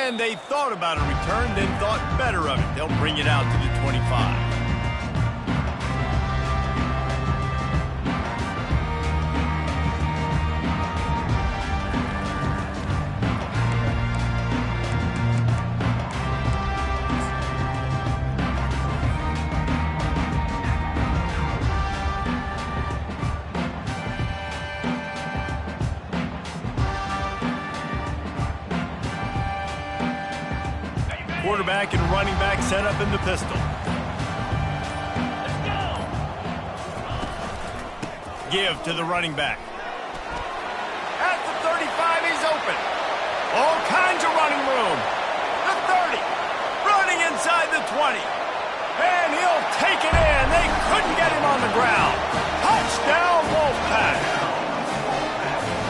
And they thought about a return, then thought better of it. They'll bring it out to the 25. Quarterback and running back set up in the pistol. Let's go. Give to the running back. At the 35, he's open. All kinds of running room. The 30. Running inside the 20. And he'll take it in. They couldn't get him on the ground. Touchdown, Wolfpack.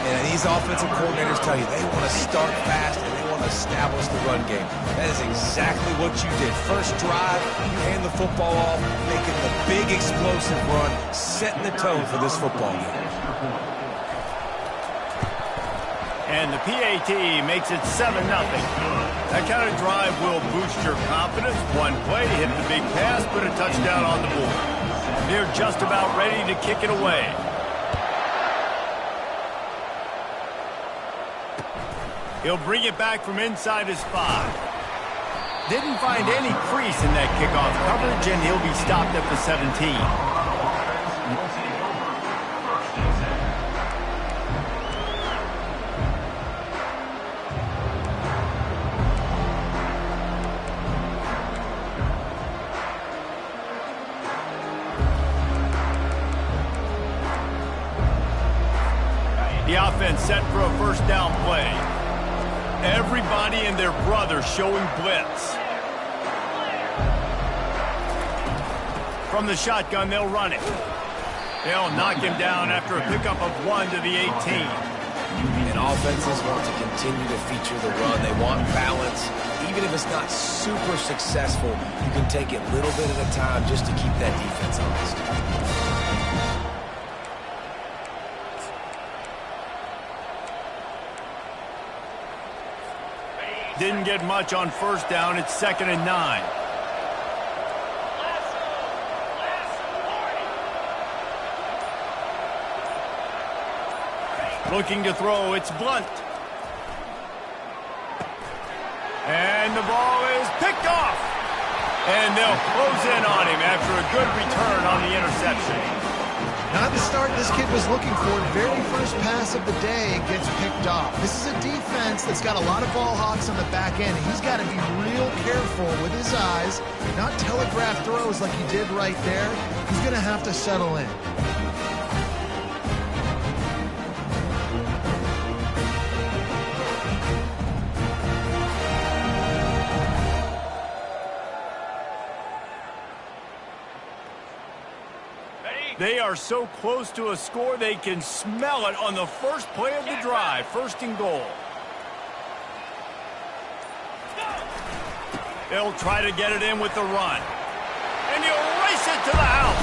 And these offensive coordinators tell you they want to start fast and they want to establish the run game. That is exactly what you did. First drive, you hand the football off, making the big explosive run, setting the tone for this football game. And the PAT makes it 7-0. That kind of drive will boost your confidence. One play, hit the big pass, put a touchdown on the board. They're just about ready to kick it away. He'll bring it back from inside his 5. Didn't find any crease in that kickoff coverage, and he'll be stopped at the 17. The offense set for a first down play. Everybody and their brother showing blitz. From the shotgun, they'll run it. They'll knock him down after a pickup of 1 to the 18. And offenses want to continue to feature the run. They want balance. Even if it's not super successful, you can take it little bit at a time just to keep that defense honest. Didn't get much on first down. It's 2nd and 9. Looking to throw. It's Blunt. And the ball is picked off. And they'll close in on him after a good return on the interception. Not the start this kid was looking for. Very first pass of the day gets picked off. This is a defense that's got a lot of ball hawks on the back end. And he's got to be real careful with his eyes, not telegraph throws like he did right there. He's going to have to settle in. They are so close to a score, they can smell it on the first play of the drive. 1st and goal. They'll try to get it in with the run. And he'll race it to the house.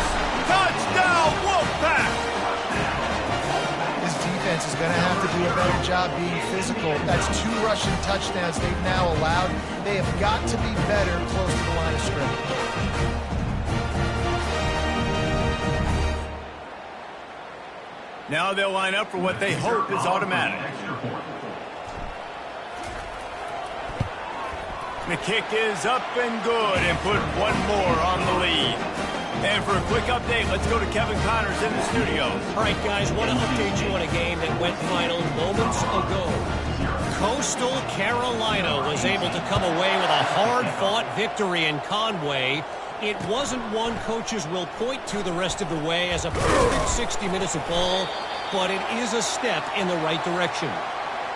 Touchdown, Wolfpack! This defense is going to have to do a better job being physical. That's 2 rushing touchdowns they've now allowed. They have got to be better close to the line of scrimmage. Now they'll line up for what they hope is automatic. The kick is up and good and put 1 more on the lead. And for a quick update, let's go to Kevin Connors in the studio. All right, guys, want to update you on a game that went final moments ago. Coastal Carolina was able to come away with a hard-fought victory in Conway. It wasn't one coaches will point to the rest of the way as a perfect 60 minutes of ball, but it is a step in the right direction.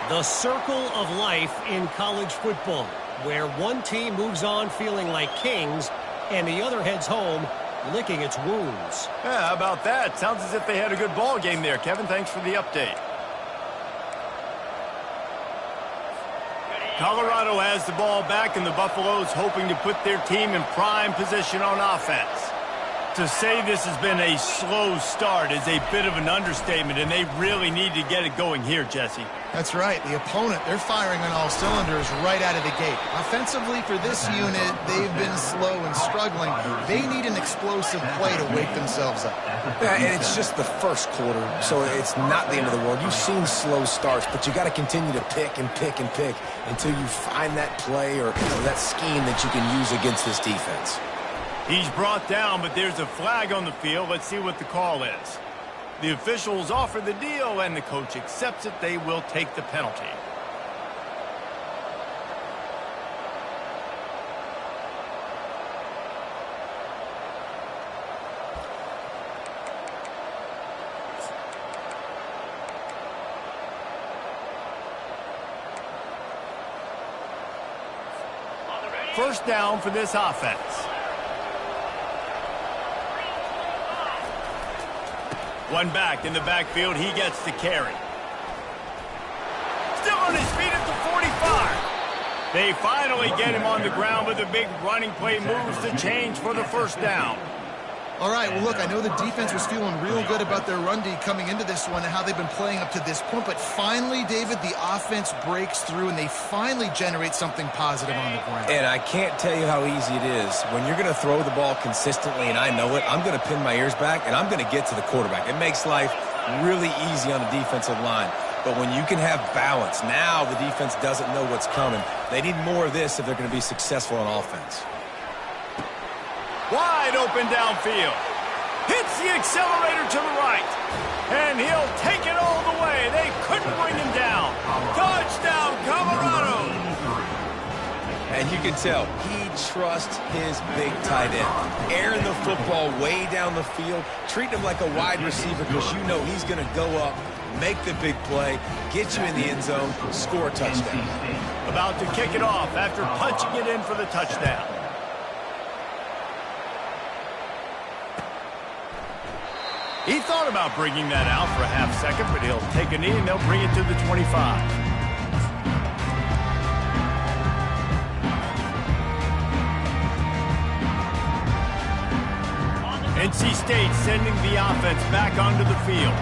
The circle of life in college football, where one team moves on feeling like kings and the other heads home licking its wounds. Yeah, how about that? Sounds as if they had a good ball game there. Kevin, thanks for the update. Colorado has the ball back, and the Buffaloes hoping to put their team in prime position on offense. To say this has been a slow start is a bit of an understatement, and they really need to get it going here, Jesse. That's right. The opponent, they're firing on all cylinders right out of the gate. Offensively, for this unit, they've been slow and struggling. They need an explosive play to wake themselves up. Yeah, and it's just the first quarter, so it's not the end of the world. You've seen slow starts, but you got to continue to pick and pick and pick until you find that play or that scheme that you can use against this defense. He's brought down, but there's a flag on the field. Let's see what the call is. The officials offer the deal, and the coach accepts it. They will take the penalty. First down for this offense. One back in the backfield. He gets the carry. Still on his feet at the 45. They finally get him on the ground with a big running play. Moves the change for the first down. All right, well, look, I know the defense was feeling real good about their run D coming into this one and how they've been playing up to this point, but finally, David, the offense breaks through and they finally generate something positive on the ground. And I can't tell you how easy it is. When you're going to throw the ball consistently, and I know it, I'm going to pin my ears back, and I'm going to get to the quarterback. It makes life really easy on the defensive line. But when you can have balance, now the defense doesn't know what's coming. They need more of this if they're going to be successful on offense. Wide open downfield. Hits the accelerator to the right. And he'll take it all the way. They couldn't bring him down. Touchdown, Colorado. And you can tell he trusts his big tight end. Airing the football way down the field. Treating him like a wide receiver because you know he's going to go up, make the big play, get you in the end zone, score a touchdown. About to kick it off after punching it in for the touchdown. He thought about bringing that out for a half second, but he'll take a knee and they'll bring it to the 25. NC State sending the offense back onto the field.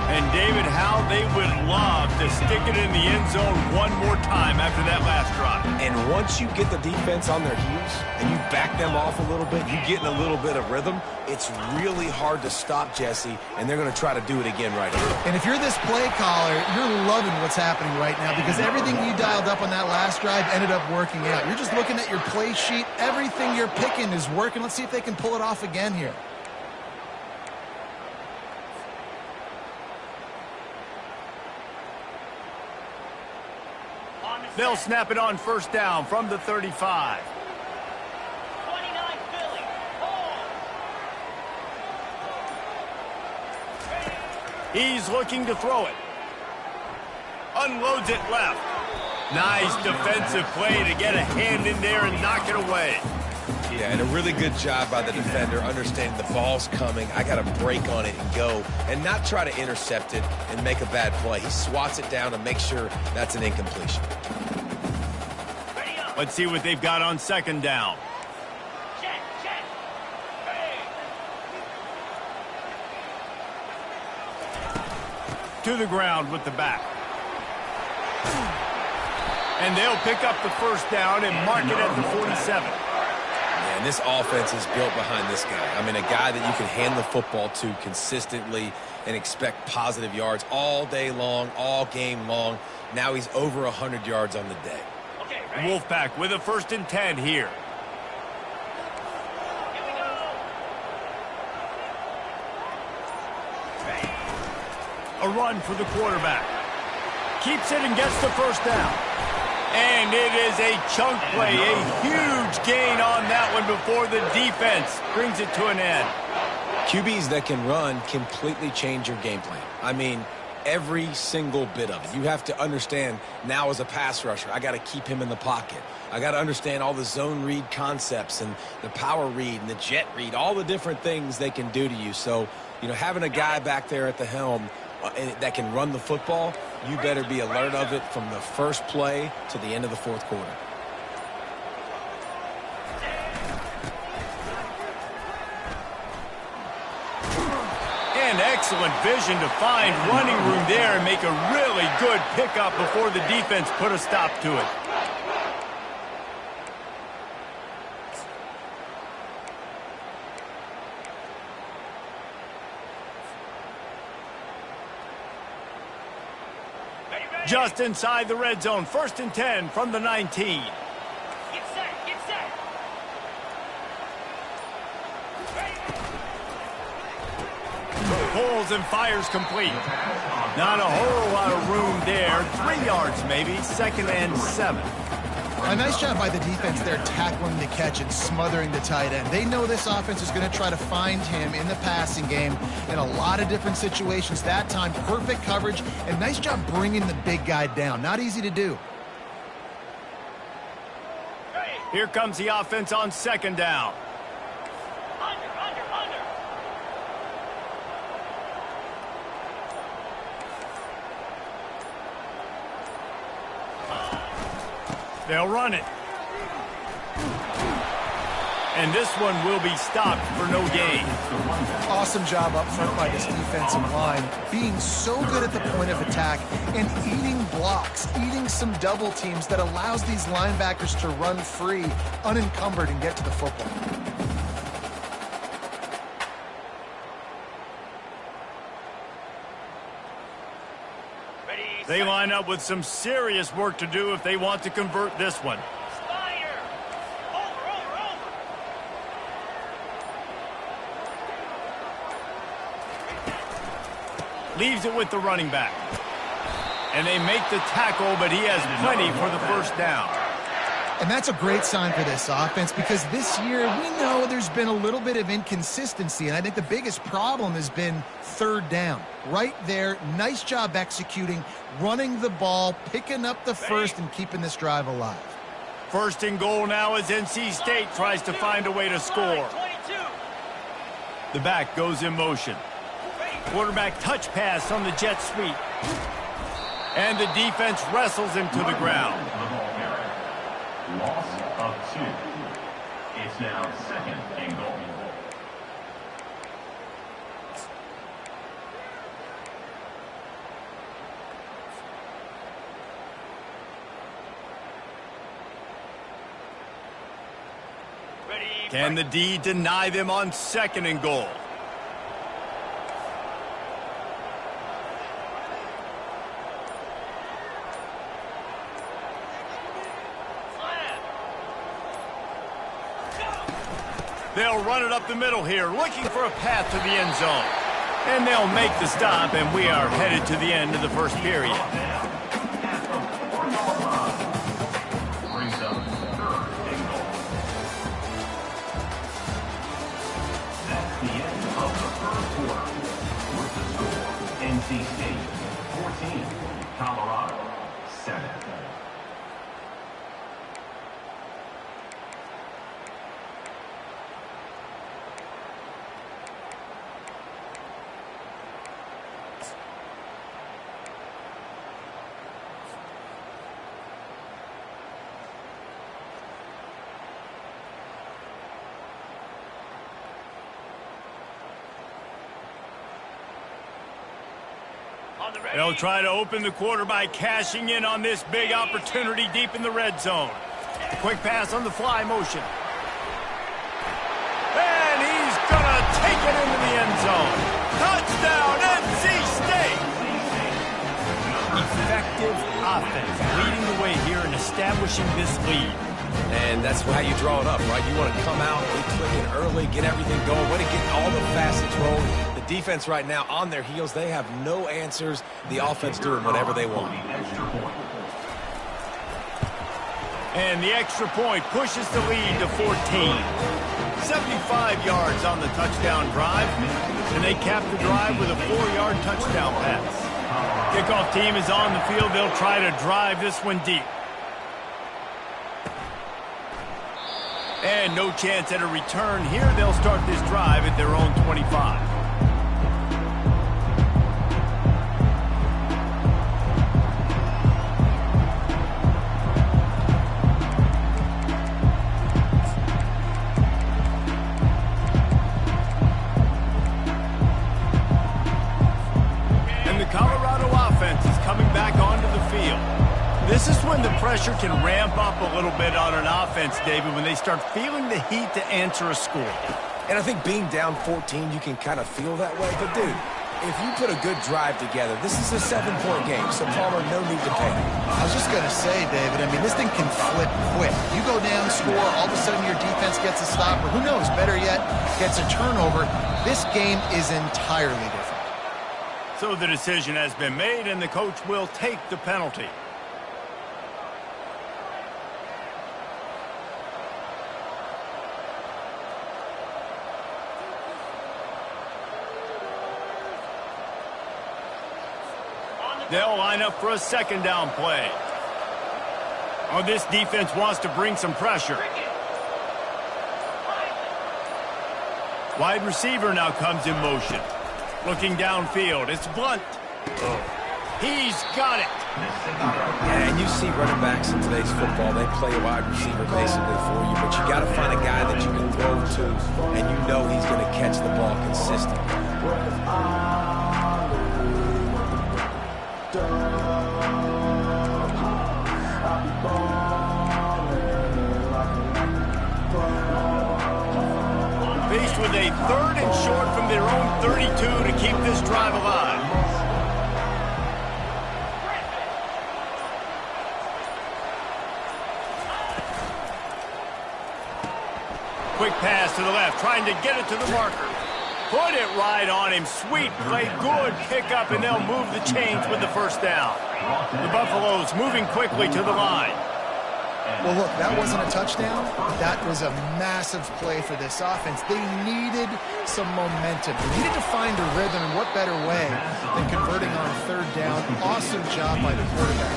And David, how they would love to stick it in the end zone one more time after that last drive. And once you get the defense on their heels and you back them off a little bit, you get in a little bit of rhythm, it's really hard to stop, Jesse, and they're going to try to do it again right here. And if you're this play caller, you're loving what's happening right now because everything you dialed up on that last drive ended up working out. You're just looking at your play sheet. Everything you're picking is working. Let's see if they can pull it off again here. They'll snap it on first down from the 35. 29 Philly. He's looking to throw it. Unloads it left. Nice defensive play to get a hand in there and knock it away. Yeah, and a really good job by the defender understanding the ball's coming. I got to break on it and go and not try to intercept it and make a bad play. He swats it down and makes sure that's an incompletion. Let's see what they've got on second down. Check, check. Hey. To the ground with the back. And they'll pick up the first down and mark it at the 47. And this offense is built behind this guy. I mean, a guy that you can hand the football to consistently and expect positive yards all day long, all game long. Now he's over 100 yards on the day. Okay, Wolfpack with a 1st and 10 here. Here we go. A run for the quarterback. Keeps it and gets the first down. And it is a chunk play, a huge gain on that one before the defense brings it to an end. QBs that can run completely change your game plan. I mean, every single bit of it. You have to understand now as a pass rusher, I got to keep him in the pocket. I got to understand all the zone read concepts and the power read and the jet read, all the different things they can do to you. So, you know, having a guy back there at the helm that can run the football, you better be alert of it from the first play to the end of the fourth quarter. excellent vision to find running room there and make a really good pickup before the defense put a stop to it. Just inside the red zone, 1st and 10 from the 19. Get set, get set. Pulls and fires complete. Not a whole lot of room there. 3 yards maybe, 2nd and 7. A nice job by the defense there tackling the catch and smothering the tight end. They know this offense is going to try to find him in the passing game in a lot of different situations. That time, perfect coverage, and nice job bringing the big guy down. Not easy to do. Here comes the offense on 2nd down. Under. They'll run it. And this one will be stopped for no gain. Awesome job up front by this defensive line, being so good at the point of attack and eating blocks, eating some double teams that allows these linebackers to run free, unencumbered, and get to the football. They line up with some serious work to do if they want to convert this one. Spider. Over. Leaves it with the running back. And they make the tackle, but he has plenty for the 1st down. And that's a great sign for this offense because this year we know there's been a little bit of inconsistency, and I think the biggest problem has been 3rd down. Right there, nice job executing, running the ball, picking up the 1st, and keeping this drive alive. 1st and goal now as NC State tries to find a way to score. 22. The back goes in motion. Quarterback touch pass on the jet sweep. And the defense wrestles him to the ground. Loss of 2. It's now 2nd and goal. Can the D deny them on 2nd and goal? They'll run it up the middle here, looking for a path to the end zone. And they'll make the stop, and we are headed to the end of the 1st period. Brings up 3rd and goal. That's the end of the 1st quarter. With the score, NC State 14, Colorado 7. They'll try to open the quarter by cashing in on this big opportunity deep in the red zone. Quick pass on the fly motion. And he's going to take it into the end zone. Touchdown, NC State! Effective offense leading the way here and establishing this lead. And that's how you draw it up, right? You want to come out, get clicking early, get everything going, want to get all the facets rolling. The defense right now on their heels, they have no answers. The offense doing whatever they want. And the extra point pushes the lead to 14. 75 yards on the touchdown drive. And they cap the drive with a 4-yard touchdown pass. Kickoff team is on the field. They'll try to drive this one deep. And no chance at a return here. They'll start this drive at their own 25. Colorado offense is coming back onto the field. This is when the pressure can ramp up a little bit on an offense, David, when they start feeling the heat to answer a score. And I think being down 14, you can kind of feel that way. But, dude, if you put a good drive together, this is a 7-point game, so Palmer, no need to panic. I was just going to say, David, I mean, this thing can flip quick. You go down, score, all of a sudden your defense gets a stop, or who knows, better yet, gets a turnover. This game is entirely different. So the decision has been made, and the coach will take the penalty. They'll line up for a second down play. Oh, this defense wants to bring some pressure. Wide receiver now comes in motion. Looking downfield, it's Blunt. He's got it. Yeah, and you see running backs in today's football, they play a wide receiver basically for you, but you got to find a guy that you can throw to, and you know he's going to catch the ball consistently. Faced with a 3rd and short from their own 32 to keep this drive alive. Quick pass to the left, trying to get it to the marker. Put it right on him. Sweet play, good pickup, and they'll move the chains with the first down. The Buffaloes moving quickly to the line. Well, look, that wasn't a touchdown. That was a massive play for this offense. They needed some momentum. They needed to find a rhythm, and what better way than converting on 3rd down. Awesome job by the quarterback.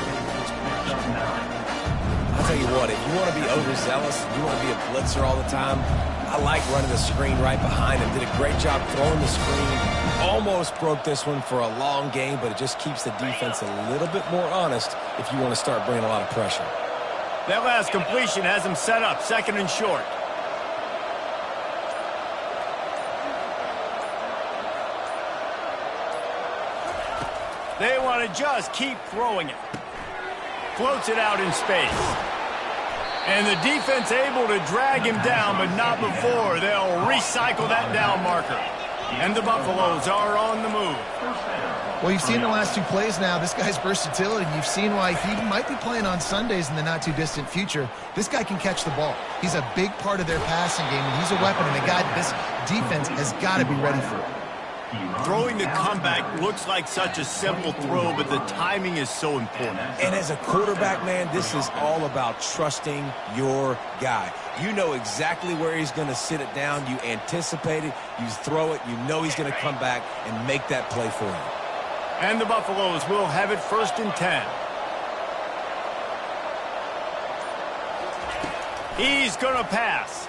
I'll tell you what, if you want to be overzealous, you want to be a blitzer all the time, I like running the screen right behind him. Did a great job throwing the screen. Almost broke this one for a long game, but it just keeps the defense a little bit more honest if you want to start bringing a lot of pressure. That last completion has him set up, 2nd and short. They want to just keep throwing it. Floats it out in space. And the defense able to drag him down, but not before. They'll recycle that down marker. And the Buffaloes are on the move. Well, you've seen the last 2 plays now. This guy's versatility. You've seen why he might be playing on Sundays in the not-too-distant future. This guy can catch the ball. He's a big part of their passing game, and he's a weapon, and a guy this defense has got to be ready for. Throwing the comeback looks like such a simple throw, but the timing is so important. And as a quarterback, man, this is all about trusting your guy. You know exactly where he's going to sit it down. You anticipate it. You throw it. You know he's going to come back and make that play for you. And the Buffaloes will have it 1st and 10. He's going to pass.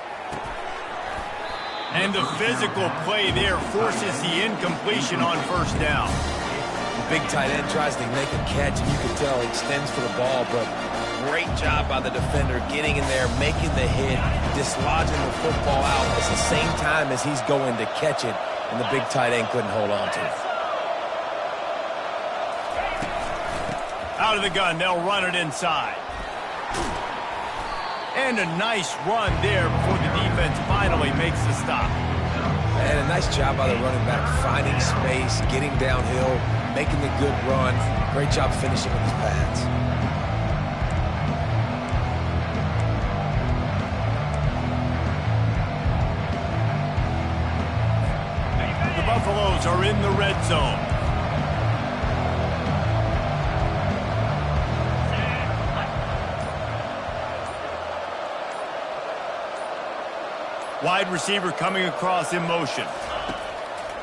And the physical play there forces the incompletion on 1st down. The big tight end tries to make a catch, and you can tell he extends for the ball, but great job by the defender getting in there, making the hit, dislodging the football out at the same time as he's going to catch it, and the big tight end couldn't hold on to it. Out of the gun, they'll run it inside. And a nice run there before the defense finally makes the stop. And a nice job by the running back, finding space, getting downhill, making the good run. Great job finishing with his pads. The Buffaloes are in the red zone. Wide receiver coming across in motion.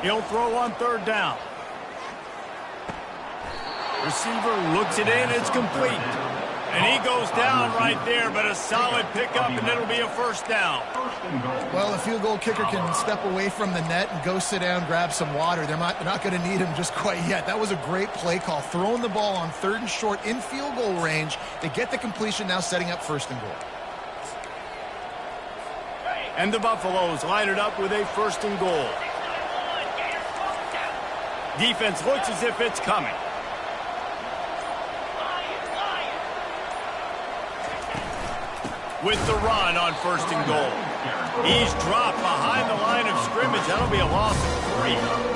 He'll throw on 3rd down. Receiver looks it in. It's complete. And he goes down right there, but a solid pickup, and it'll be a 1st down. Well, a field goal kicker can step away from the net and go sit down, grab some water. They're not going to need him just quite yet. That was a great play call. Throwing the ball on 3rd and short in field goal range. They get the completion, now setting up 1st and goal. And the Buffaloes line it up with a 1st and goal. Defense looks as if it's coming. With the run on 1st and goal. He's dropped behind the line of scrimmage. That'll be a loss of 3.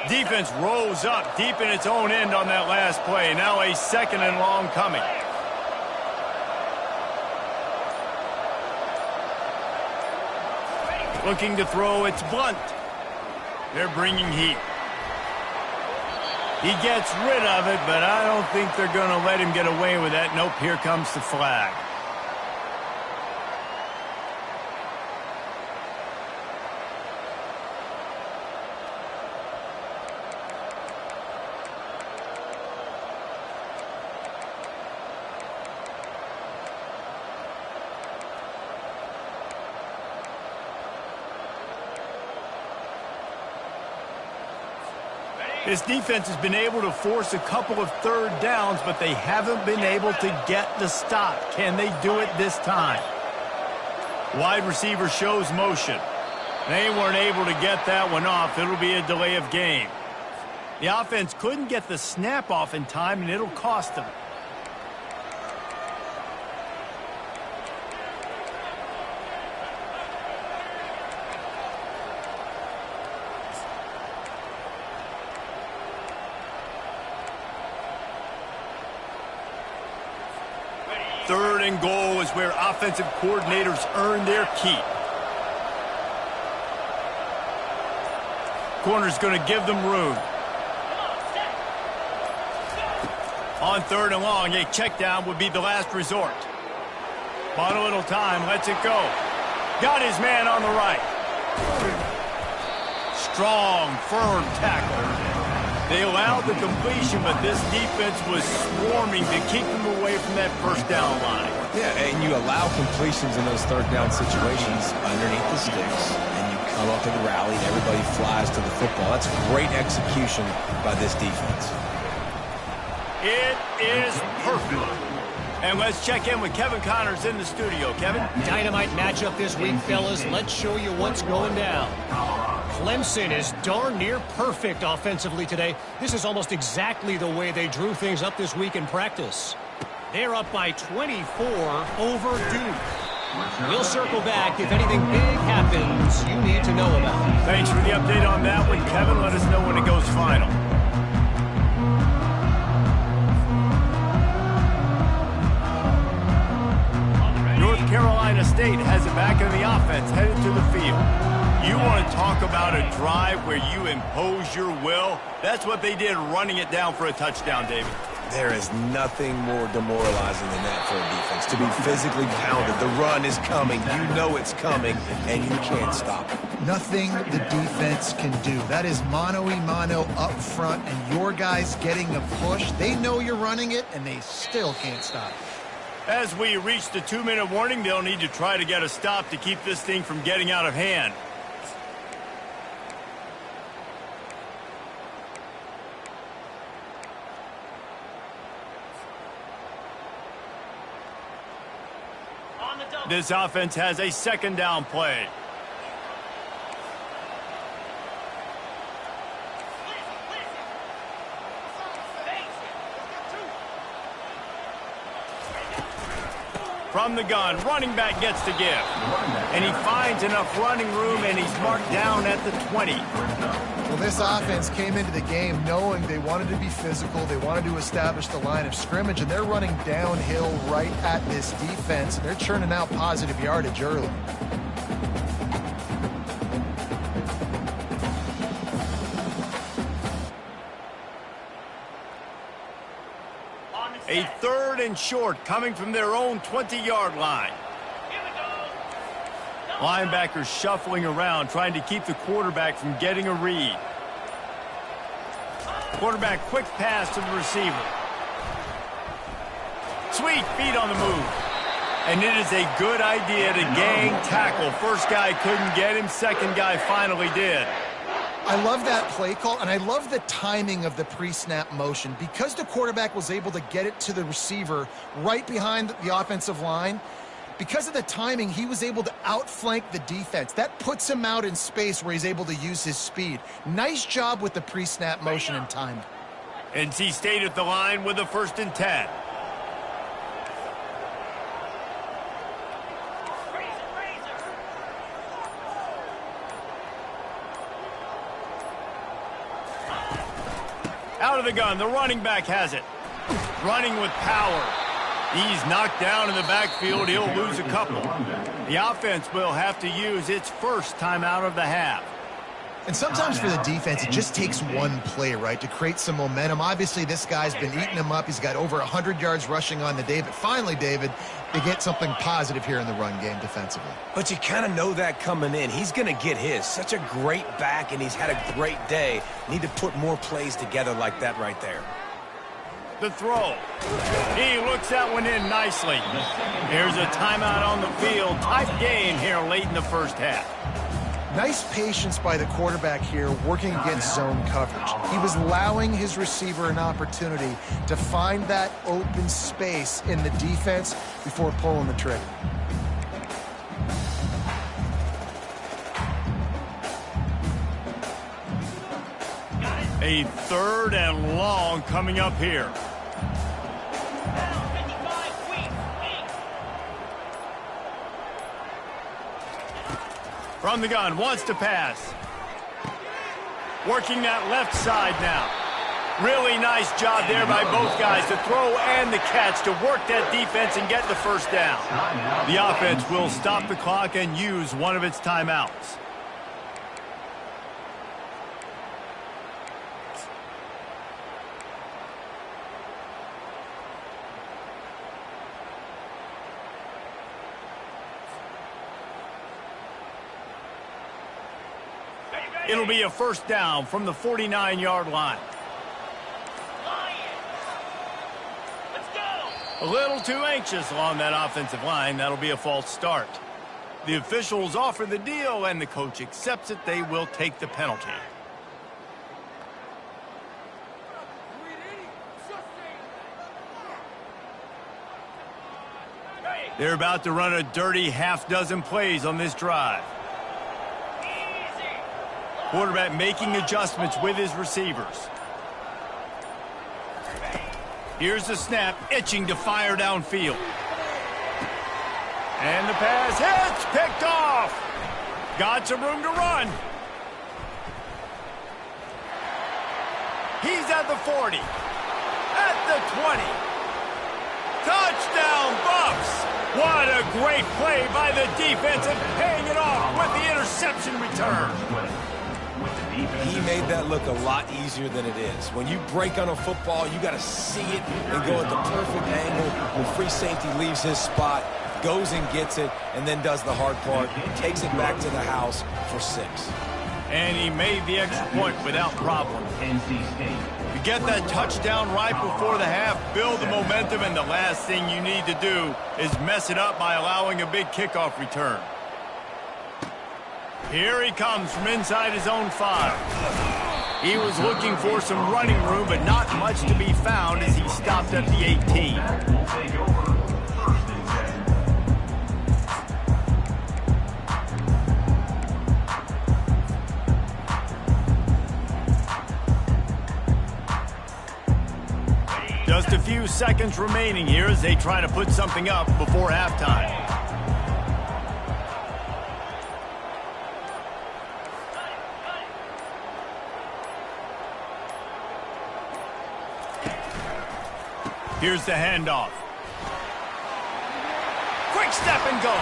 Defense rose up deep in its own end on that last play. Now a 2nd and long coming. Looking to throw, it's Blunt. They're bringing heat. He gets rid of it, but I don't think they're going to let him get away with that. Nope, here comes the flag. This defense has been able to force a couple of 3rd downs, but they haven't been able to get the stop. Can they do it this time? Wide receiver shows motion. They weren't able to get that one off. It'll be a delay of game. The offense couldn't get the snap off in time, and it'll cost them. Third and goal is where offensive coordinators earn their keep. Corner's going to give them room. On 3rd and long, a check down would be the last resort. Bought a little time, lets it go. Got his man on the right. Strong, firm tackle. They allowed the completion, but this defense was swarming to keep them away from that 1st down line. Yeah, and you allow completions in those 3rd down situations underneath the sticks, and you come up to the rally, and everybody flies to the football. That's great execution by this defense. It is perfect. And let's check in with Kevin Connors in the studio. Kevin? Dynamite matchup this week, fellas. Let's show you what's going down. Clemson is darn near perfect offensively today. This is almost exactly the way they drew things up this week in practice. They're up by 24 over Duke. We'll circle back if anything big happens you need to know about. Thanks for the update on that one, Kevin. Let us know when it goes final. North Carolina State has it back in the offense, headed to the field. You want to talk about a drive where you impose your will? That's what they did, running it down for a touchdown, David. There is nothing more demoralizing than that for a defense. To be physically pounded, the run is coming, you know it's coming, and you can't stop it. Nothing the defense can do. That is mano-a-mano up front, and your guys getting the push. They know you're running it, and they still can't stop it. As we reach the 2-minute warning, they'll need to try to get a stop to keep this thing from getting out of hand. This offense has a 2nd down play. From the gun, running back gets to give. And he finds enough running room, and he's marked down at the 20. Well, this offense came into the game knowing they wanted to be physical, they wanted to establish the line of scrimmage, and they're running downhill right at this defense, and they're churning out positive yardage early. A 3rd and short coming from their own 20-yard line. Linebackers shuffling around, trying to keep the quarterback from getting a read. Quarterback quick pass to the receiver. Sweet feet on the move. And it is a good idea to gang tackle. First guy couldn't get him, second guy finally did. I love that play call, and I love the timing of the pre-snap motion. Because the quarterback was able to get it to the receiver right behind the offensive line, because of the timing, he was able to outflank the defense. That puts him out in space where he's able to use his speed. Nice job with the pre-snap motion and timing. NC State at the line with a 1st and 10. Out of the gun, the running back has it. Running with power. He's knocked down in the backfield. He'll lose a couple. The offense will have to use its first timeout of the half. And sometimes for the defense, it just takes one play, right, to create some momentum. Obviously, this guy's been eating him up. He's got over 100 yards rushing on the day. But finally, David, they get something positive here in the run game defensively. But you kind of know that coming in. He's going to get his. Such a great back, and he's had a great day. Need to put more plays together like that right there. The throw. He looks that one in nicely. Here's a timeout on the field. Tight game here late in the first half. Nice patience by the quarterback here working against zone coverage. He was allowing his receiver an opportunity to find that open space in the defense before pulling the trigger. A 3rd and long coming up here. From the gun, wants to pass. Working that left side now. Really nice job there by both guys to throw and the catch to work that defense and get the first down. The offense will stop the clock and use one of its timeouts. It'll be a 1st down from the 49-yard line. Let's go. A little too anxious along that offensive line. That'll be a false start. The officials offer the deal, and the coach accepts it. They will take the penalty. They're about to run a dirty half-dozen plays on this drive. Quarterback making adjustments with his receivers. Here's the snap, itching to fire downfield. And the pass hits, picked off. Got some room to run. He's at the 40, at the 20. Touchdown, Buffs. What a great play by the defense and paying it off with the interception return. He made that look a lot easier than it is. When you break on a football, you got to see it and go at the perfect angle. When free safety leaves his spot, goes and gets it, and then does the hard part, takes it back to the house for 6. And he made the extra point without problem. You get that touchdown right before the half, build the momentum, and the last thing you need to do is mess it up by allowing a big kickoff return. Here he comes from inside his own 5. He was looking for some running room, but not much to be found as he stopped at the 18. Just a few seconds remaining here as they try to put something up before halftime. Here's the handoff. Quick step and go.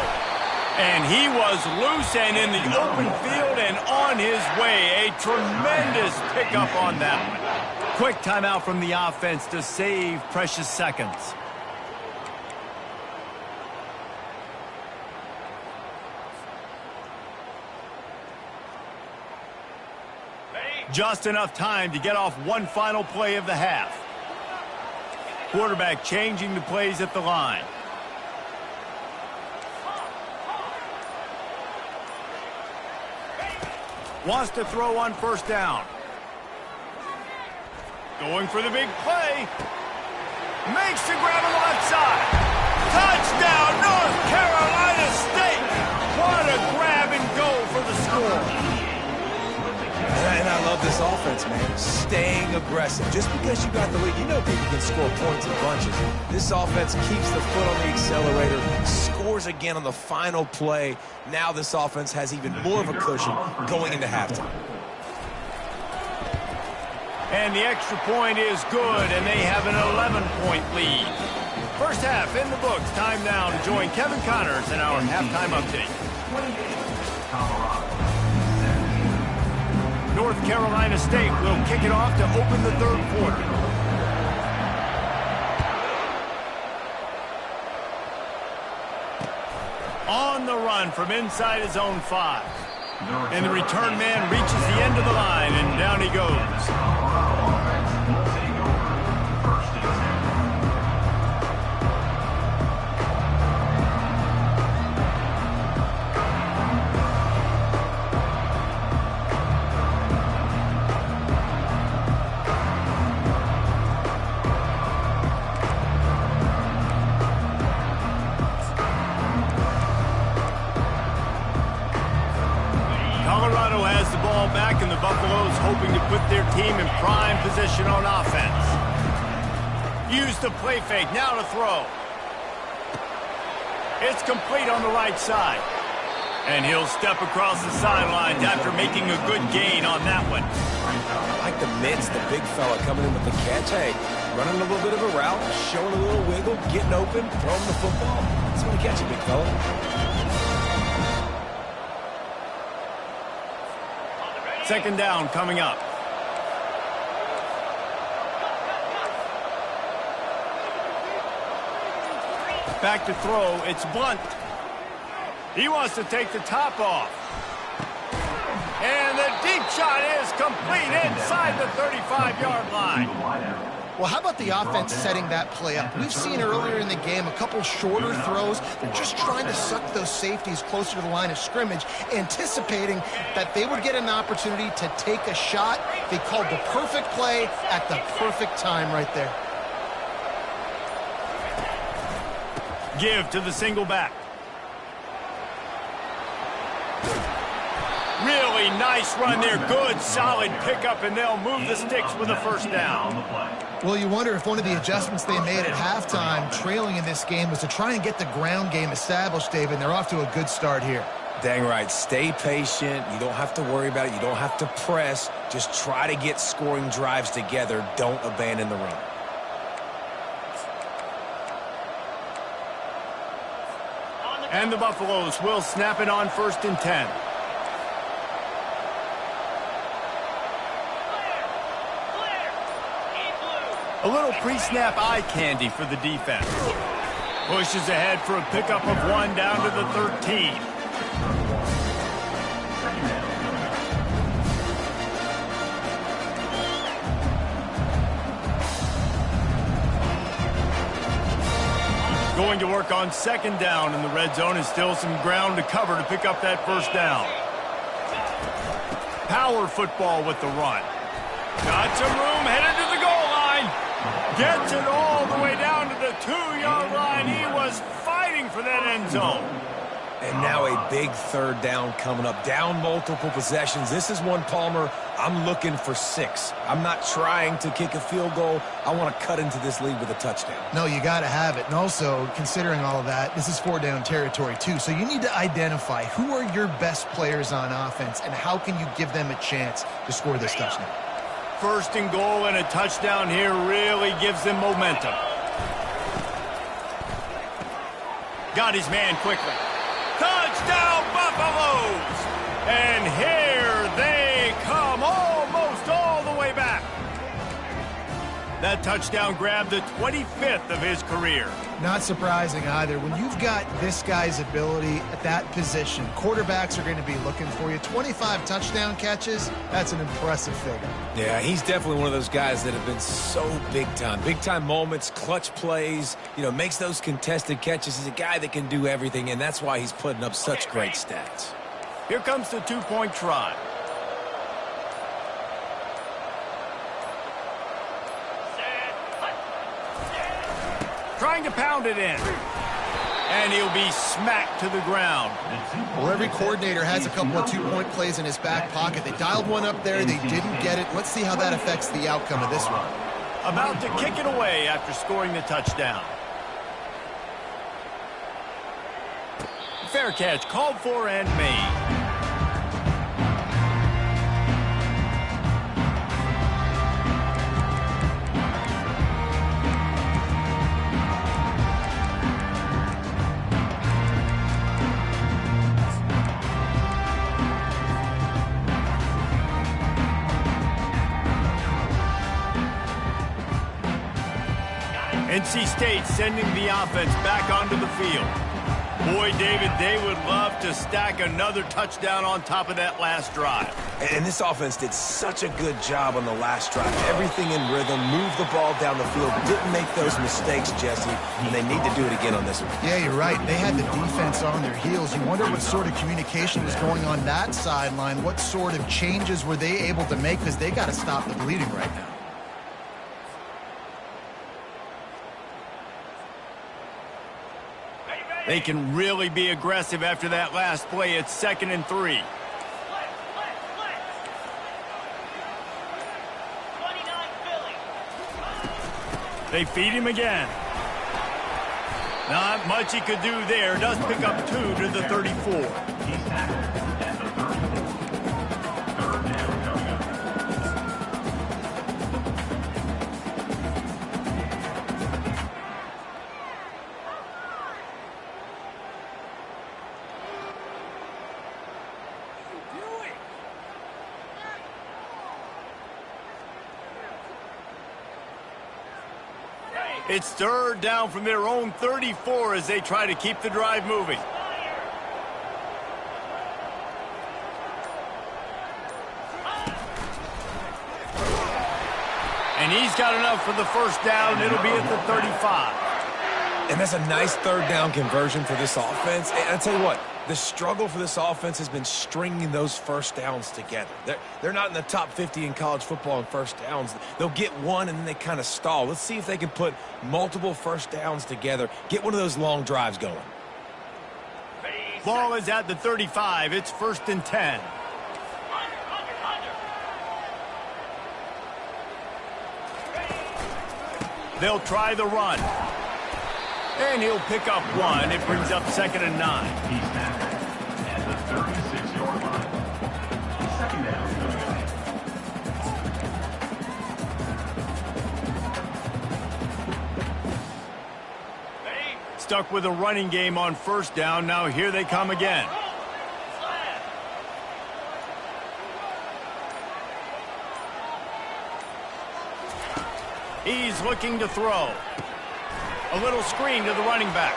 And he was loose and in the open field and on his way. A tremendous pickup on that one. Quick timeout from the offense to save precious seconds. Just enough time to get off one final play of the half. Quarterback changing the plays at the line. Wants to throw on first down. Going for the big play. Makes the grab on the left side. Touchdown, North Carolina State. What a grab and go for the score. And I love this offense, man. Staying aggressive. Just because you got the lead, you know people can score points in bunches. This offense keeps the foot on the accelerator, scores again on the final play. Now this offense has even more of a cushion going into halftime. And the extra point is good, and they have an 11-point lead. First half in the books. Time now to join Kevin Connors in our halftime update. North Carolina State will kick it off to open the third quarter. On the run from inside his own 5. And the return man reaches the end of the line, and down he goes. Colorado has the ball back, and the Buffaloes hoping to put their team in prime position on offense. Use the play fake, now to throw. It's complete on the right side. And he'll step across the sidelines after making a good gain on that one. I like the mitts, the big fella coming in with the catch. Hey, running a little bit of a route, showing a little wiggle, getting open, throwing the football. That's when you catch it, big fella. Second down coming up. Back to throw. It's Blunt. He wants to take the top off. And the deep shot is complete inside the 35-yard line. Well, how about the offense setting that play up? We've seen earlier in the game a couple shorter throws. They're just trying to suck those safeties closer to the line of scrimmage, anticipating that they would get an opportunity to take a shot. They called the perfect play at the perfect time right there. Give to the single back. Really nice run there. Good, solid pickup, and they'll move the sticks with a first down. Well, you wonder if one of the adjustments they made at halftime, trailing in this game, was to try and get the ground game established, David, and they're off to a good start here. Dang right. Stay patient. You don't have to worry about it. You don't have to press. Just try to get scoring drives together. Don't abandon the run. And the Buffaloes will snap it on 1st and 10. A little pre-snap eye candy for the defense. Pushes ahead for a pickup of 1 down to the 13. Going to work on 2nd down in the red zone, and still some ground to cover to pick up that 1st down. Power football with the run. Got some room, headed to the goal line. Gets it all the way down to the 2-yard line. He was fighting for that end zone. And now a big 3rd down coming up. Down multiple possessions. This is one, Palmer, I'm looking for 6. I'm not trying to kick a field goal. I want to cut into this lead with a touchdown. No, you got to have it. And also, considering all of that, this is 4-down territory too. So you need to identify who are your best players on offense and how can you give them a chance to score this touchdown. 1st and goal, and a touchdown here really gives them momentum. Got his man quickly. Touchdown, Buffaloes! And here they come, almost all the way back. That touchdown grabbed the 25th of his career. Not surprising either. When you've got this guy's ability at that position, quarterbacks are going to be looking for you. 25 touchdown catches, that's an impressive figure. Yeah, he's definitely one of those guys that have been so big time. Big time moments, clutch plays, makes those contested catches. He's a guy that can do everything, and that's why he's putting up such great stats. Here comes the 2-point try. trying to pound it in. And he'll be smacked to the ground. Well, every coordinator has a couple of two-point plays in his back pocket. They dialed one up there. They didn't get it. Let's see how that affects the outcome of this one. About to kick it away after scoring the touchdown. Fair catch called for and made. NC State sending the offense back onto the field. Boy, David, they would love to stack another touchdown on top of that last drive. And this offense did such a good job on the last drive. Everything in rhythm, moved the ball down the field, didn't make those mistakes, Jesse, and they need to do it again on this one. Yeah, you're right. They had the defense on their heels. You wonder what sort of communication was going on that sideline. What sort of changes were they able to make, because they got to stop the bleeding right now. They can really be aggressive after that last play. It's 2nd and 3. 29 Philly. They feed him again. Not much he could do there. Does pick up 2 to the 34. He's tackled at the 34. Third down coming up. It's 3rd down from their own 34 as they try to keep the drive moving. And he's got enough for the first down. It'll be at the 35. And that's a nice 3rd down conversion for this offense. And I tell you what, the struggle for this offense has been stringing those first downs together. They're not in the top 50 in college football in first downs. They'll get one and then they kind of stall. Let's see if they can put multiple first downs together, get one of those long drives going. Ball is at the 35. It's 1st and 10. They'll try the run. And he'll pick up 1. It brings up 2nd and 9. He's tackled at the 36-yard line. Second down coming up. Stuck with a running game on 1st down. Now here they come again. He's looking to throw. A little screen to the running back.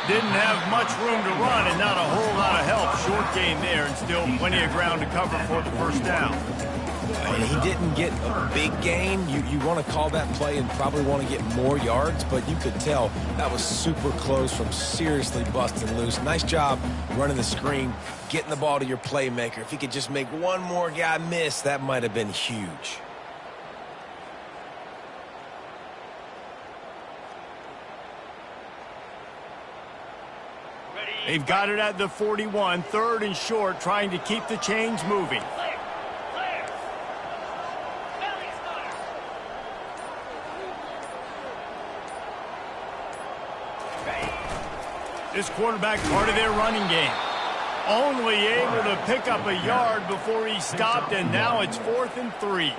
Didn't have much room to run and not a whole lot of help. Short gain there and still plenty of ground to cover for the first down. And he didn't get a big gain. You want to call that play and probably want to get more yards, but you could tell that was super close from seriously busting loose. Nice job running the screen, getting the ball to your playmaker. If he could just make one more guy miss, that might have been huge. They've got it at the 41, 3rd and short, trying to keep the chains moving. This quarterback part of their running game. Only able to pick up a yard before he stopped, and now it's 4th and 3.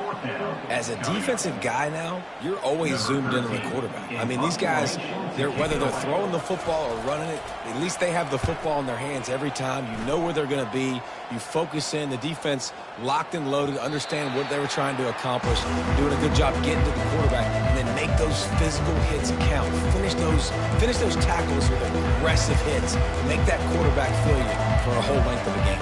As a defensive guy now, you're always zoomed in on the quarterback. I mean, these guys, whether they're throwing the football or running it, at least they have the football in their hands every time. You know where they're going to be. You focus in. The defense locked and loaded, understand what they were trying to accomplish, doing a good job getting to the quarterback, and then make those physical hits count. Finish those tackles with aggressive hits. Make that quarterback feel you for a whole length of the game.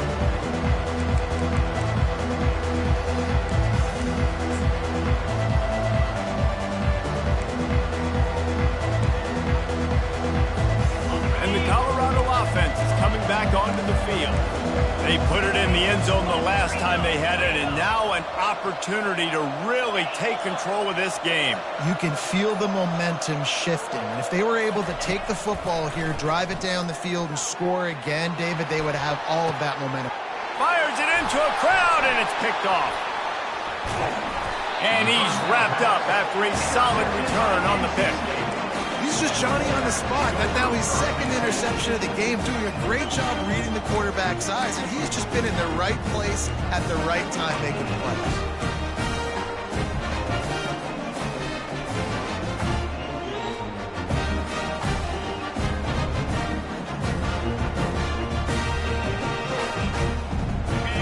And the Colorado offense is coming back onto the field. They put it in the end zone the last time they had it, and now an opportunity to really take control of this game. You can feel the momentum shifting. And if they were able to take the football here, drive it down the field, and score again, David, they would have all of that momentum. Fires it into a crowd, and it's picked off. And he's wrapped up after a solid return on the pick. He's just Johnny on the spot. That now his second interception of the game, doing a great job reading the quarterback's eyes, and he's just been in the right place at the right time making plays.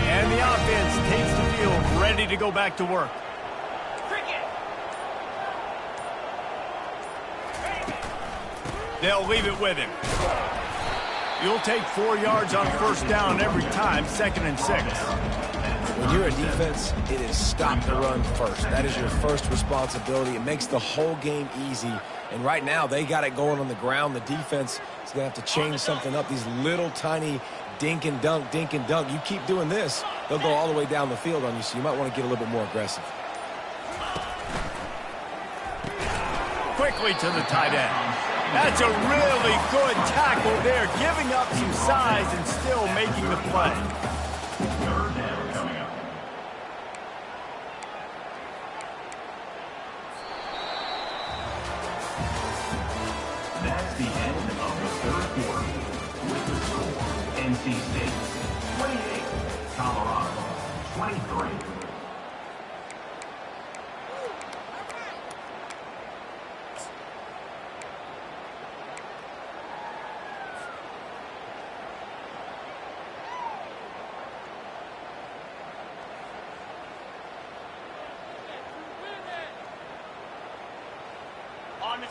And the offense takes the field, ready to go back to work. They'll leave it with him. You'll take 4 yards on first down every time, 2nd and 6. When you're a defense, it is stop the run first. That is your first responsibility. It makes the whole game easy. And right now, they got it going on the ground. The defense is going to have to change something up. These little tiny dink and dunk, dink and dunk. You keep doing this, they'll go all the way down the field on you, so you might want to get a little bit more aggressive. Quickly to the tight end. That's a really good tackle there, giving up some size and still making the play. Third down coming up. That's the end of the third quarter. With the score, NC State 28, Colorado 23.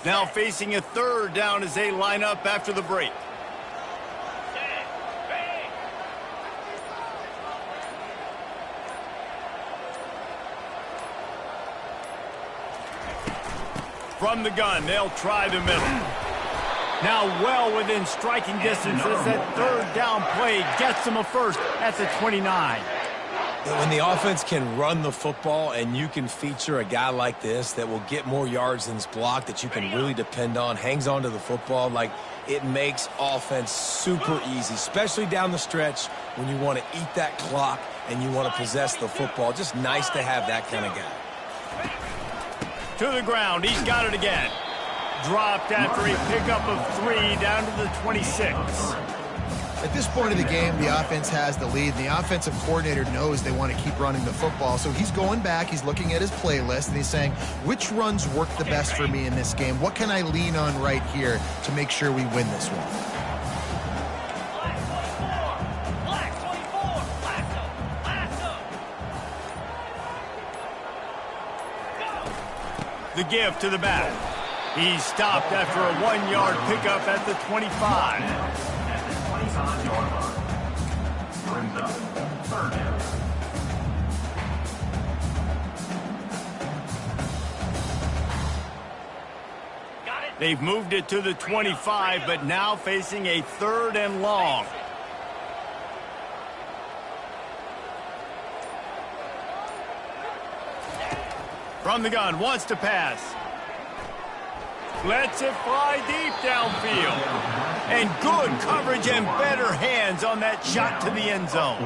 Now facing a third down as they line up after the break. From the gun, they'll try the middle. Now well within striking distance as that third down play gets them a first at the 29. When the offense can run the football and you can feature a guy like this that will get more yards than his block, that you can really depend on, hangs on to the football, like it makes offense super easy, especially down the stretch when you want to eat that clock and you want to possess the football. Just nice to have that kind of guy. To the ground, he's got it again. Dropped after a pickup of 3 down to the 26. At this point of the game, the offense has the lead, and the offensive coordinator knows they want to keep running the football. So he's going back, he's looking at his playlist, and he's saying, which runs work the best for me in this game? What can I lean on right here to make sure we win this one? The give to the back. He's stopped after a 1-yard pickup at the 25. 25-yard line. Brings up third down. They've moved it to the 25, but now facing a 3rd and long. From the gun, wants to pass. Lets it fly deep downfield. And good coverage and better hands on that shot to the end zone.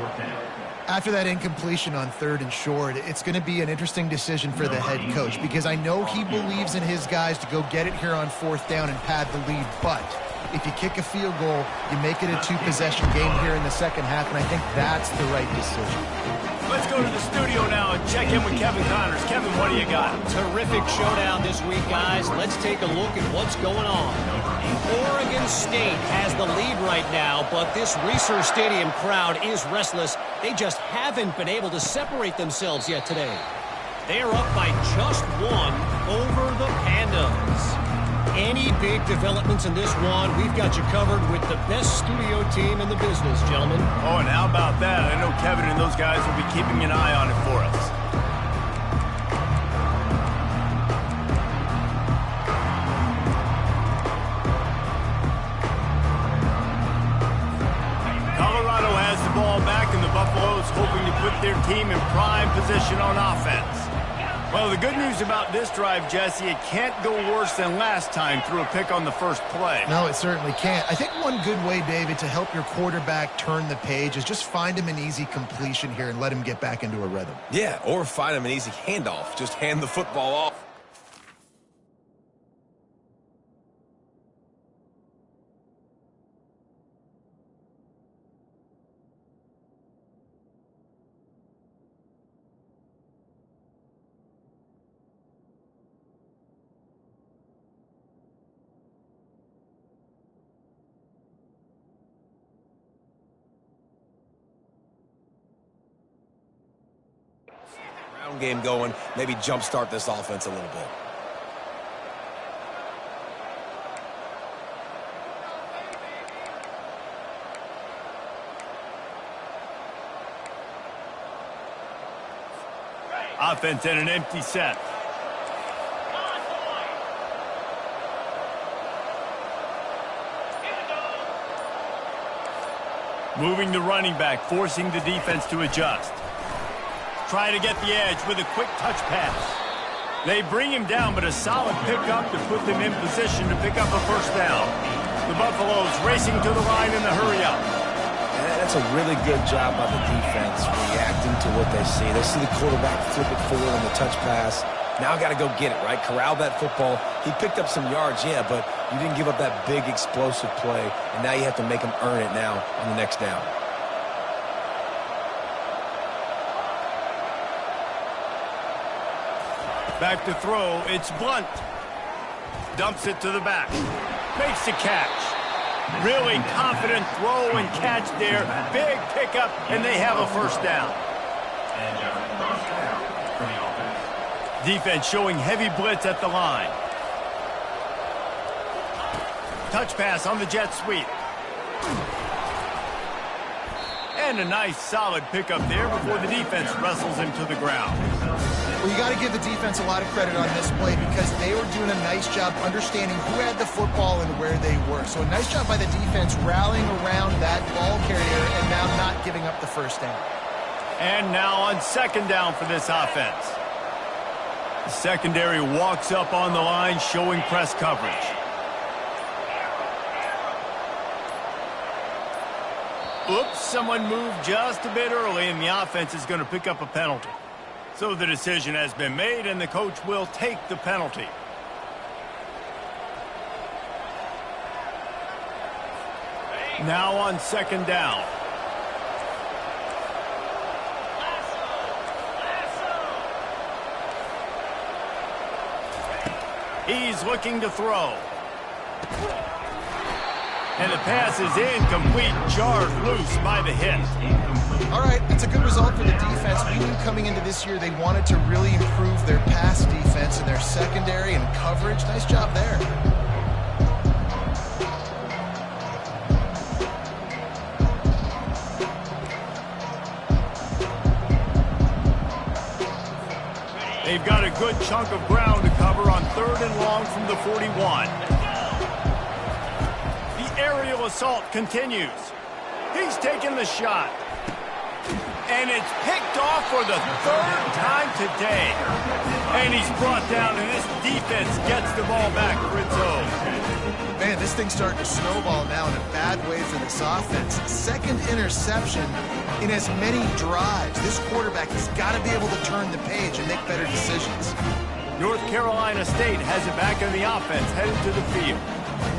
After that incompletion on 3rd and short, it's going to be an interesting decision for the head coach, because I know he believes in his guys to go get it here on 4th down and pad the lead, but if you kick a field goal, you make it a 2-possession game here in the second half, and I think that's the right decision. Let's go to the studio now and check in with Kevin Connors. Kevin, what do you got? Terrific showdown this week, guys. Let's take a look at what's going on. Oregon State has the lead right now, but this Reser Stadium crowd is restless. They just haven't been able to separate themselves yet today. They are up by just 1 over the Pandas. Any big developments in this one, we've got you covered with the best studio team in the business, gentlemen. Oh, and how about that? I know Kevin and those guys will be keeping an eye on it for us. Buffalo's hoping to put their team in prime position on offense. Well, the good news about this drive, Jesse, it can't go worse than last time through a pick on the first play. No, it certainly can't. I think one good way, David, to help your quarterback turn the page is just find him an easy completion here and let him get back into a rhythm. Yeah, or find him an easy handoff. Just hand the football off. Game going, maybe jumpstart this offense a little bit. Offense in an empty set. Moving the running back, forcing the defense to adjust. Trying to get the edge with a quick touch pass. They bring him down, but a solid pickup to put them in position to pick up a first down. The Buffaloes racing to the line in the hurry-up. That's a really good job by the defense, reacting to what they see. They see the quarterback flip it forward on the touch pass. Now got to go get it, right? Corral that football. He picked up some yards, yeah, but you didn't give up that big explosive play, and now you have to make him earn it now on the next down. Back to throw, it's Blunt. Dumps it to the back. Makes the catch. Really confident throw and catch there. Big pickup, and they have a first down. Defense showing heavy blitz at the line. Touch pass on the jet sweep. And a nice solid pickup there before the defense wrestles him to the ground. Well, you got to give the defense a lot of credit on this play because they were doing a nice job understanding who had the football and where they were. So a nice job by the defense rallying around that ball carrier and now not giving up the first down. And now on second down for this offense. The secondary walks up on the line showing press coverage. Oops, someone moved just a bit early and the offense is going to pick up a penalty. So the decision has been made, and the coach will take the penalty. Now on second down. He's looking to throw. And the pass is incomplete, jarred loose by the hit. All right, it's a good result for the defense. We knew coming into this year they wanted to really improve their pass defense and their secondary and coverage. Nice job there. They've got a good chunk of ground to cover on third and long from the 41. Aerial assault continues. He's taking the shot. And it's picked off for the third time today. And he's brought down, and this defense gets the ball back for its own. Man, this thing's starting to snowball now in a bad way for this offense. Second interception in as many drives. This quarterback has got to be able to turn the page and make better decisions. North Carolina State has it back in the offense, headed to the field.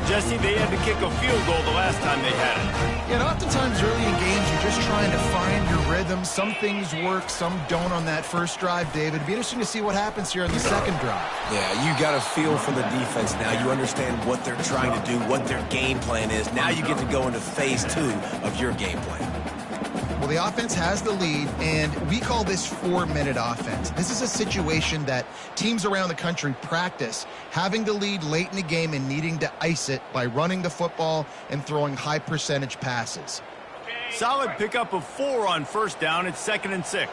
Jesse, they had to kick a field goal the last time they had it. Yeah, and oftentimes early in games, you're just trying to find your rhythm. Some things work, some don't on that first drive, David. It'd be interesting to see what happens here on the second drive. Yeah, you got a feel for the defense now. You understand what they're trying to do, what their game plan is. Now you get to go into phase 2 of your game plan. Well, the offense has the lead, and we call this 4-minute offense. This is a situation that teams around the country practice, having the lead late in the game and needing to ice it by running the football and throwing high-percentage passes. Solid pickup of 4 on first down. It's 2nd and 6.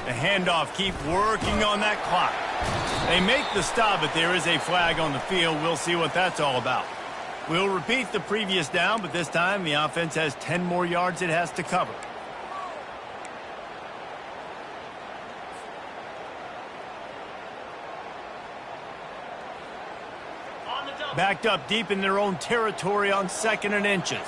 The handoff, keep working on that clock. They make the stop, but there is a flag on the field. We'll see what that's all about. We'll repeat the previous down, but this time the offense has 10 more yards it has to cover. Backed up deep in their own territory on 2nd and inches.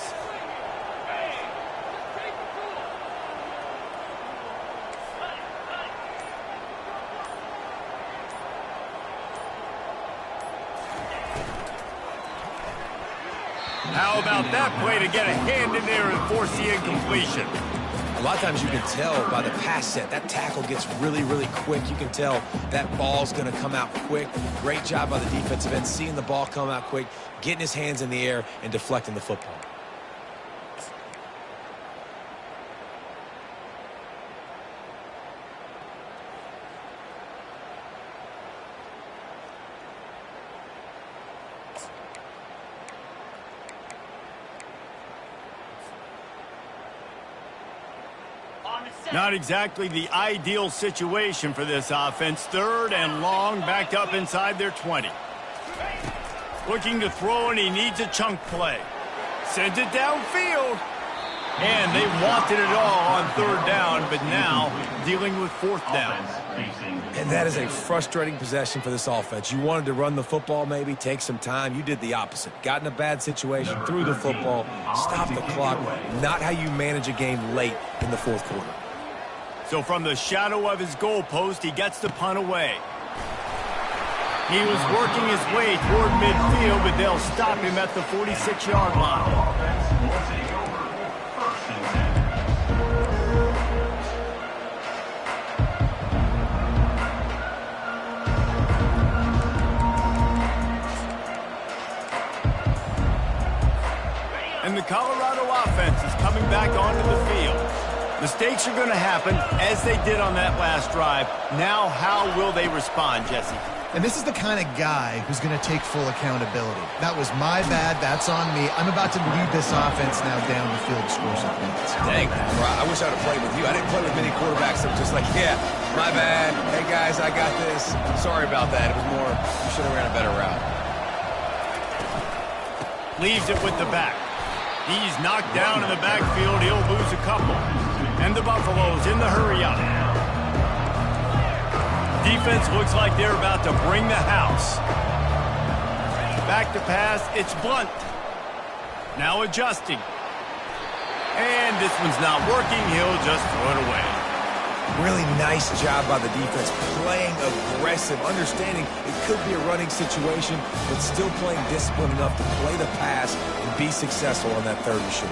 How about that play to get a hand in there and force the incompletion? A lot of times you can tell by the pass set, that tackle gets really, really quick. You can tell that ball's going to come out quick. Great job by the defensive end, seeing the ball come out quick, getting his hands in the air, and deflecting the football. Not exactly the ideal situation for this offense. 3rd and long, backed up inside their 20. Looking to throw, and he needs a chunk play. Sends it downfield. And they wanted it all on 3rd down, but now dealing with 4th down. And that is a frustrating possession for this offense. You wanted to run the football, maybe take some time. You did the opposite. Got in a bad situation, threw the football, stopped the clock. Not how you manage a game late in the 4th quarter. So from the shadow of his goalpost, he gets the punt away. He was working his way toward midfield, but they'll stop him at the 46-yard line. And the Colorado offense is coming back onto the field. Mistakes are going to happen, as they did on that last drive. Now, how will they respond, Jesse? And this is the kind of guy who's going to take full accountability. That was my bad. That's on me. I'm about to lead this offense now down the field to score some points. Dang, I wish I would have played with you. I didn't play with many quarterbacks that were just like, yeah, my bad. Hey, guys, I got this. Sorry about that. It was more, you should have ran a better route. Leaves it with the back. He's knocked down in the backfield. He'll lose a couple. And the Buffaloes in the hurry-up. Defense looks like they're about to bring the house. Back to pass. It's Blunt. Now adjusting. And this one's not working. He'll just throw it away. Really nice job by the defense, playing aggressive, understanding it could be a running situation, but still playing disciplined enough to play the pass and be successful on that 3rd and short.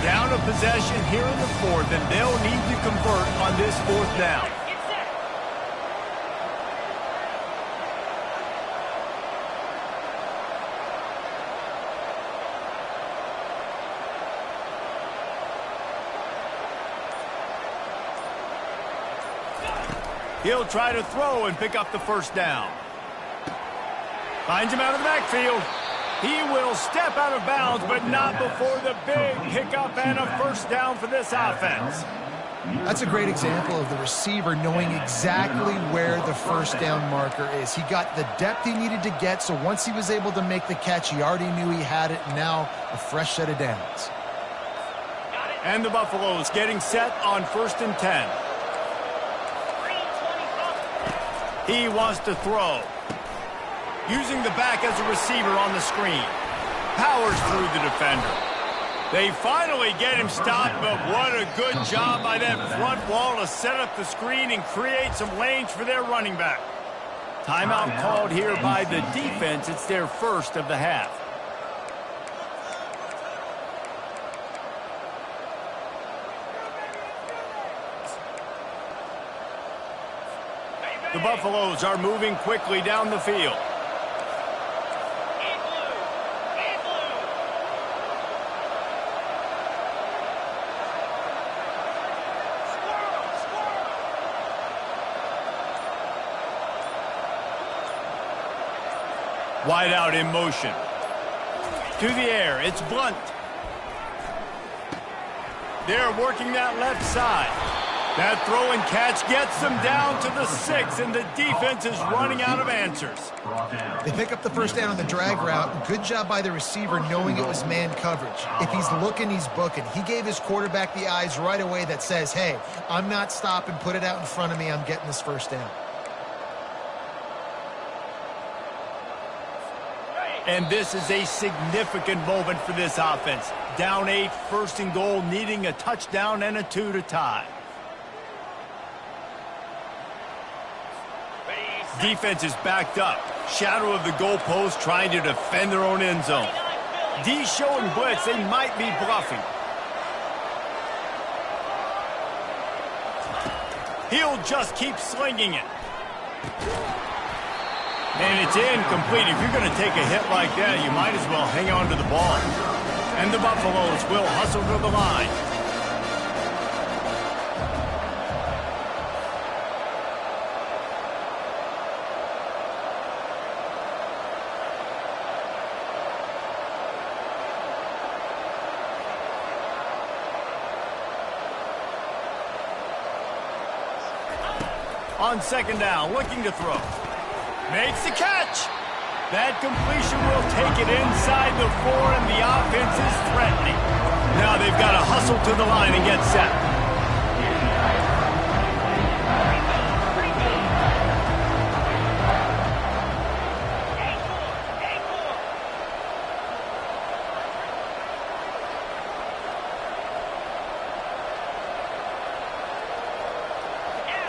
Down a possession here in the 4th, and they'll need to convert on this 4th down. He'll try to throw and pick up the 1st down. Finds him out of the backfield. He will step out of bounds, but not before the big pickup and a 1st down for this offense. That's a great example of the receiver knowing exactly where the 1st down marker is. He got the depth he needed to get, so once he was able to make the catch, he already knew he had it. Now a fresh set of downs. And the Buffaloes getting set on 1st and 10. He wants to throw. Using the back as a receiver on the screen. Powers through the defender. They finally get him stopped, but what a good job by that front wall to set up the screen and create some lanes for their running back. Timeout called here by the defense. It's their 1st of the half. The Buffaloes are moving quickly down the field. Wide out in motion. To the air, it's Blunt. They're working that left side. That throw and catch gets them down to the 6, and the defense is running out of answers. They pick up the first down on the drag route. Good job by the receiver knowing it was man coverage. If he's looking, he's booking. He gave his quarterback the eyes right away that says, hey, I'm not stopping, put it out in front of me, I'm getting this first down. And this is a significant moment for this offense. Down 8, first and goal, needing a touchdown and a 2 to tie. Defense is backed up. Shadow of the goalpost trying to defend their own end zone. D showing blitz. They might be bluffing. He'll just keep slinging it. And it's incomplete. If you're going to take a hit like that, you might as well hang on to the ball. And the Buffaloes will hustle to the line. On second down, looking to throw. Makes the catch. That completion will take it inside the 4, and the offense is threatening. Now they've got to hustle to the line and get set.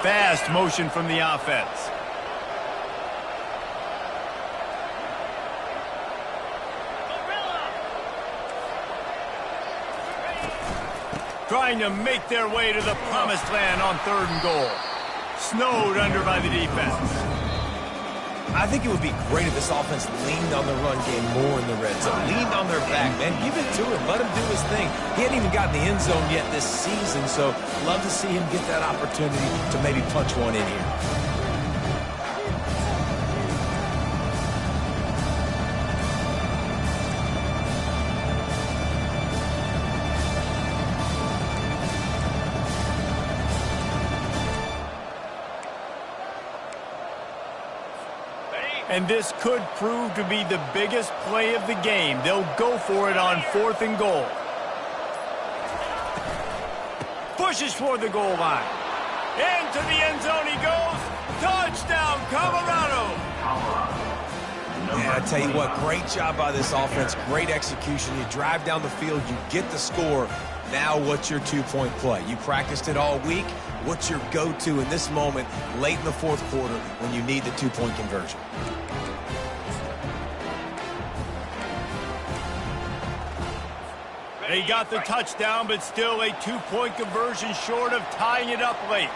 Fast motion from the offense. Trying to make their way to the promised land on 3rd and goal. Snowed under by the defense. I think it would be great if this offense leaned on the run game more in the red zone. Leaned on their back, man. Give it to him. Let him do his thing. He hadn't even gotten the end zone yet this season, so love to see him get that opportunity to maybe punch one in here. And this could prove to be the biggest play of the game. They'll go for it on 4th and goal. Pushes for the goal line. Into the end zone he goes. Touchdown, Colorado. Yeah, I tell you what, great job by this offense. Great execution. You drive down the field, you get the score. Now what's your 2-point play? You practiced it all week. What's your go-to in this moment late in the 4th quarter when you need the 2-point conversion? They got the touchdown, but still a 2-point conversion short of tying it up late.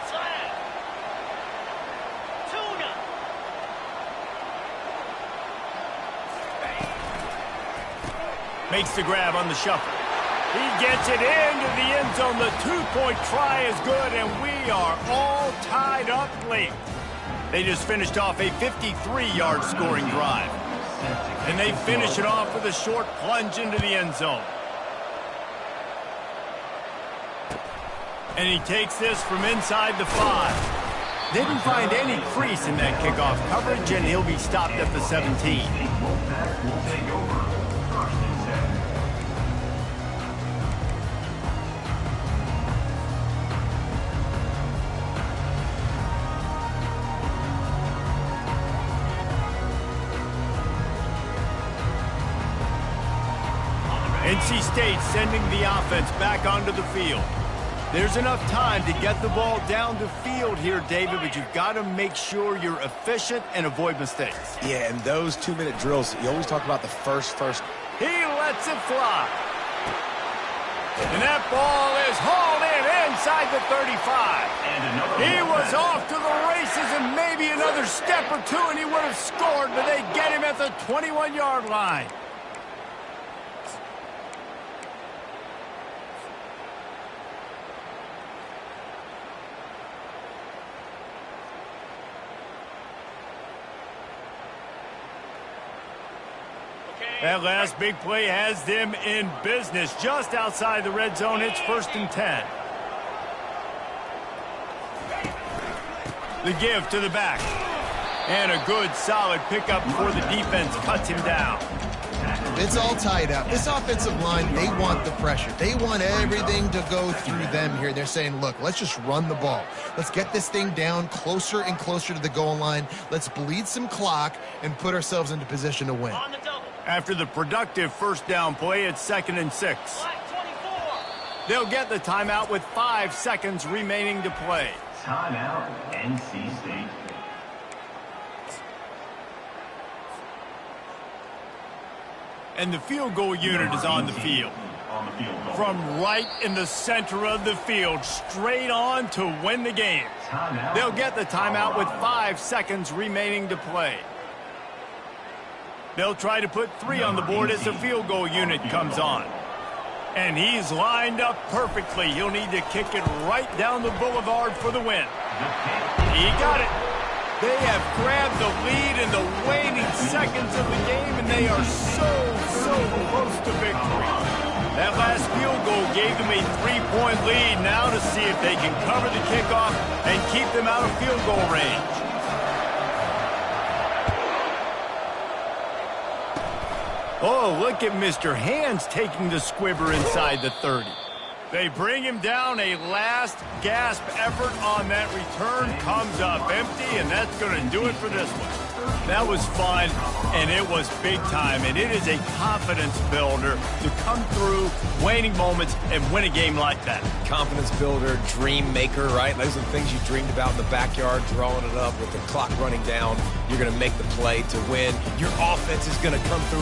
Makes the grab on the shuffle. He gets it into the end zone. The 2-point try is good, and we are all tied up late. They just finished off a 53-yard scoring drive. And they finish it off with a short plunge into the end zone. And he takes this from inside the 5. Didn't find any crease in that kickoff coverage, and he'll be stopped at the 17. Wolfpack will take over. 1st and 10. NC State sending the offense back onto the field. There's enough time to get the ball down the field here, David, but you've got to make sure you're efficient and avoid mistakes. Yeah, and those 2-minute drills, you always talk about the first. He lets it fly. And that ball is hauled in inside the 35. He was off to the races and maybe another step or two and he would have scored, but they get him at the 21-yard line. That last big play has them in business. Just outside the red zone, it's 1st and 10. The give to the back. And a good, solid pickup before the defense cuts him down. It's all tied up. This offensive line, they want the pressure. They want everything to go through them here. They're saying, look, let's just run the ball. Let's get this thing down closer and closer to the goal line. Let's bleed some clock and put ourselves into position to win. On the double. After the productive first down play, it's 2nd and 6. Black 24. They'll get the timeout with 5 seconds remaining to play. Timeout, NC State. And the field goal unit is on the field. On the field goal. From right in the center of the field, straight on to win the game. Timeout. They'll get the timeout with 5 seconds remaining to play. They'll try to put 3 on the board as the field goal unit comes on. And he's lined up perfectly. He'll need to kick it right down the boulevard for the win. He got it. They have grabbed the lead in the waning seconds of the game, and they are so close to victory. That last field goal gave them a 3-point lead. Now to see if they can cover the kickoff and keep them out of field goal range. Oh, look at Mr. Hands taking the squibber inside the 30. They bring him down. A last gasp effort on that return comes up empty, and that's going to do it for this one. That was fun, and it was big time, and it is a confidence builder to come through waning moments and win a game like that. Confidence builder, dream maker, right? Those are the things you dreamed about in the backyard, drawing it up with the clock running down. You're going to make the play to win. Your offense is going to come through